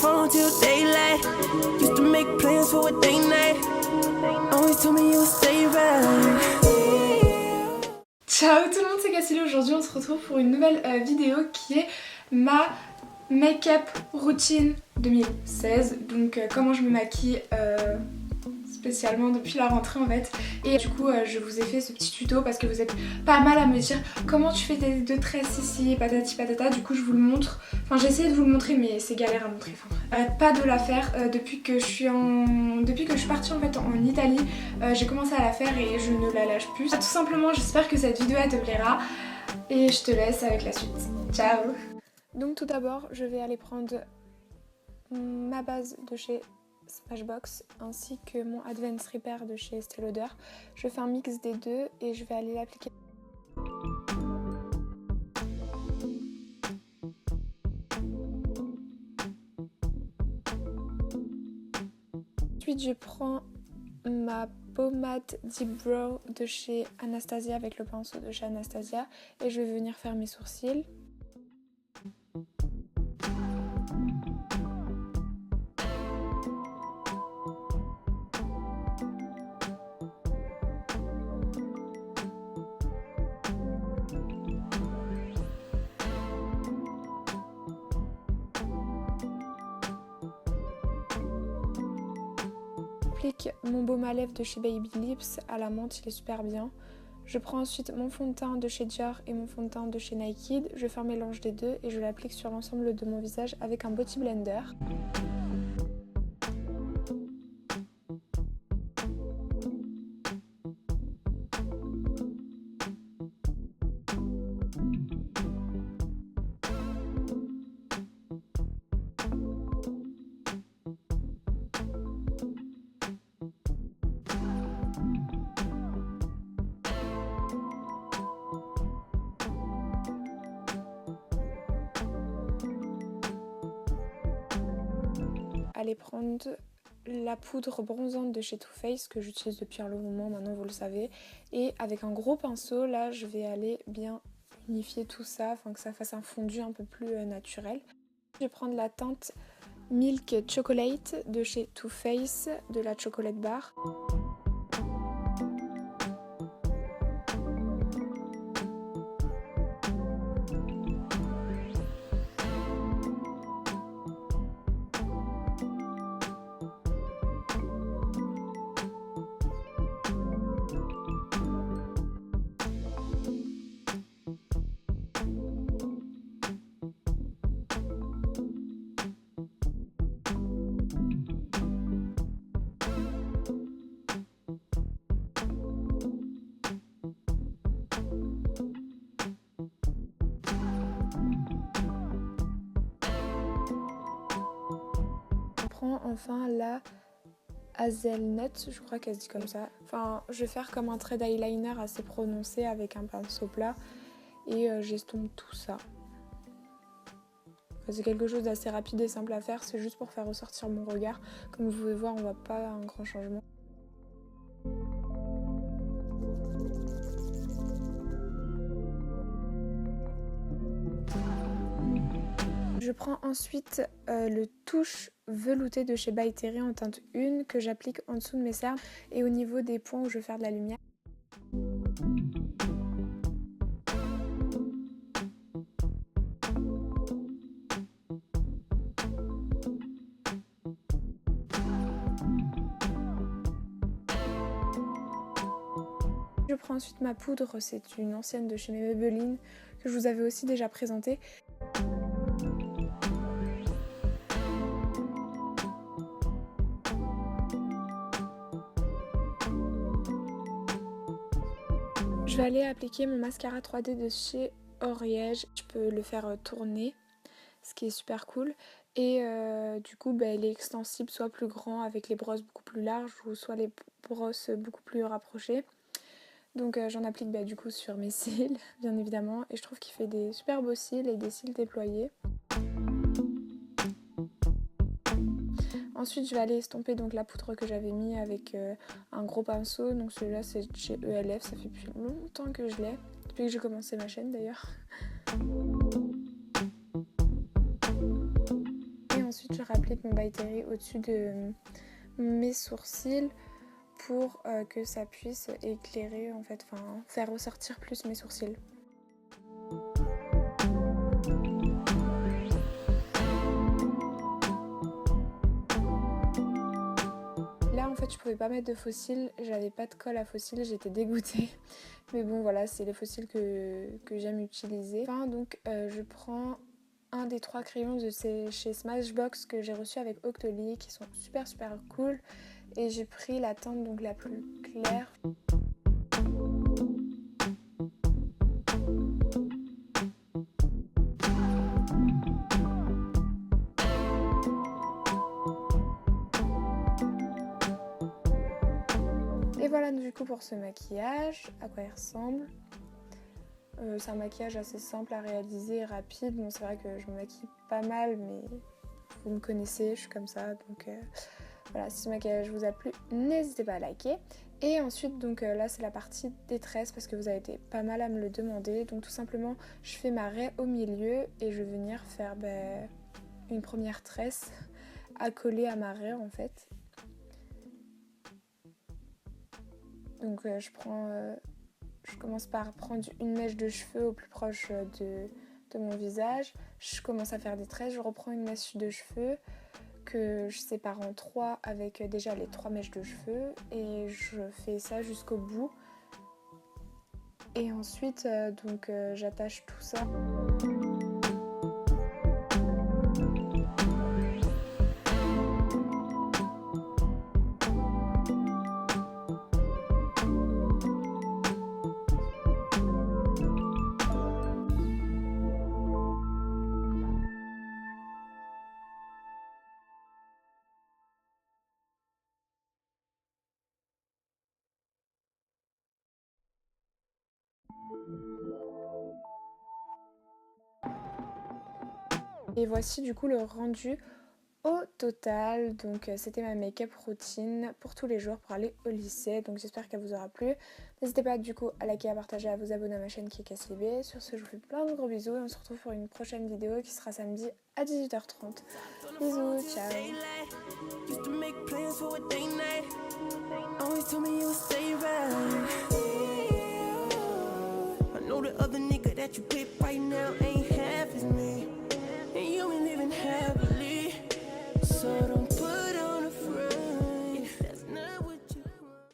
phone till daylight. Used to make plans for a day night. Always told me you would stay right. Ciao tout le monde, c'est Cassili. Aujourd'hui on se retrouve pour une nouvelle vidéo qui est ma make-up routine 2016. Donc comment je me maquille spécialement depuis la rentrée en fait. Et du coup je vous ai fait ce petit tuto parce que vous êtes pas mal à me dire comment tu fais des deux tresses ici, patati patata. Du coup je vous le montre, enfin j'ai essayé de vous le montrer mais c'est galère à montrer. Enfin, j'arrête pas de la faire depuis que je suis partie en fait en Italie. J'ai commencé à la faire et je ne la lâche plus. Tout simplement j'espère que cette vidéo elle te plaira et je te laisse avec la suite. Ciao. Donc tout d'abord je vais aller prendre ma base de chez Smashbox ainsi que mon Advanced Repair de chez Estée Lauder. Je fais un mix des deux et je vais aller l'appliquer. Ensuite je prends ma pommade Deep Brow de chez Anastasia avec le pinceau de chez Anastasia et je vais venir faire mes sourcils. J'applique mon baume à lèvres de chez Baby Lips à la menthe, il est super bien. Je prends ensuite mon fond de teint de chez Dior et mon fond de teint de chez Naked. Je fais un mélange des deux et je l'applique sur l'ensemble de mon visage avec un Beauty Blender. Aller prendre la poudre bronzante de chez Too Faced que j'utilise depuis un long moment, maintenant vous le savez, et avec un gros pinceau là je vais aller bien unifier tout ça afin que ça fasse un fondu un peu plus naturel. Je vais prendre la teinte Milk Chocolate de chez Too Faced de la Chocolate Bar. Enfin la Hazelnut, je crois qu'elle se dit comme ça. Enfin, je vais faire comme un trait d'eyeliner assez prononcé avec un pinceau plat et j'estompe tout ça. Enfin, c'est quelque chose d'assez rapide et simple à faire, c'est juste pour faire ressortir mon regard. Comme vous pouvez voir, on voit pas un grand changement. Je prends ensuite le touche velouté de chez By Terry en teinte 1 que j'applique en dessous de mes cernes et au niveau des points où je veux faire de la lumière. Je prends ensuite ma poudre, c'est une ancienne de chez Maybelline que je vous avais aussi déjà présentée. Je vais aller appliquer mon mascara 3D de chez Oriège. Je peux le faire tourner, ce qui est super cool. Et du coup, il est extensible, soit plus grand avec les brosses beaucoup plus larges ou soit les brosses beaucoup plus rapprochées. Donc j'en applique du coup sur mes cils, bien évidemment. Et je trouve qu'il fait des super beaux cils et des cils déployés. Ensuite je vais aller estomper donc la poudre que j'avais mis avec un gros pinceau. Donc celui-là c'est chez ELF, ça fait depuis longtemps que je l'ai. Depuis que j'ai commencé ma chaîne d'ailleurs. Et ensuite je rapplique j'applique mon By Terry au-dessus de mes sourcils pour que ça puisse éclairer en fait, enfin faire ressortir plus mes sourcils. Là en fait je pouvais pas mettre de faux cils, j'avais pas de colle à faux cils, j'étais dégoûtée. Mais bon voilà, c'est les faux cils que j'aime utiliser. Enfin donc je prends un des 3 crayons de chez Smashbox que j'ai reçu avec Octoly qui sont super cool. Et j'ai pris la teinte donc la plus claire. Et voilà du coup pour ce maquillage, à quoi il ressemble. C'est un maquillage assez simple à réaliser, rapide. Bon c'est vrai que je me maquille pas mal mais vous me connaissez, je suis comme ça donc voilà, si ce maquillage vous a plu, n'hésitez pas à liker. Et ensuite donc là c'est la partie des tresses parce que vous avez été pas mal à me le demander. Donc tout simplement je fais ma raie au milieu et je vais venir faire une première tresse à coller à ma raie en fait. Donc je commence par prendre une mèche de cheveux au plus proche de mon visage. Je commence à faire des tresses, je reprends une mèche de cheveux que je sépare en 3 avec déjà les 3 mèches de cheveux et je fais ça jusqu'au bout. Et ensuite donc j'attache tout ça. Et voici du coup le rendu au total. Donc c'était ma make-up routine pour tous les jours pour aller au lycée. Donc j'espère qu'elle vous aura plu. N'hésitez pas du coup à liker, à partager, à vous abonner à ma chaîne qui est KSLB. Sur ce je vous fais plein de gros bisous et on se retrouve pour une prochaine vidéo qui sera samedi à 18h30. Bisous, ciao. Used to make plans for a date night. Always told me you would stay right.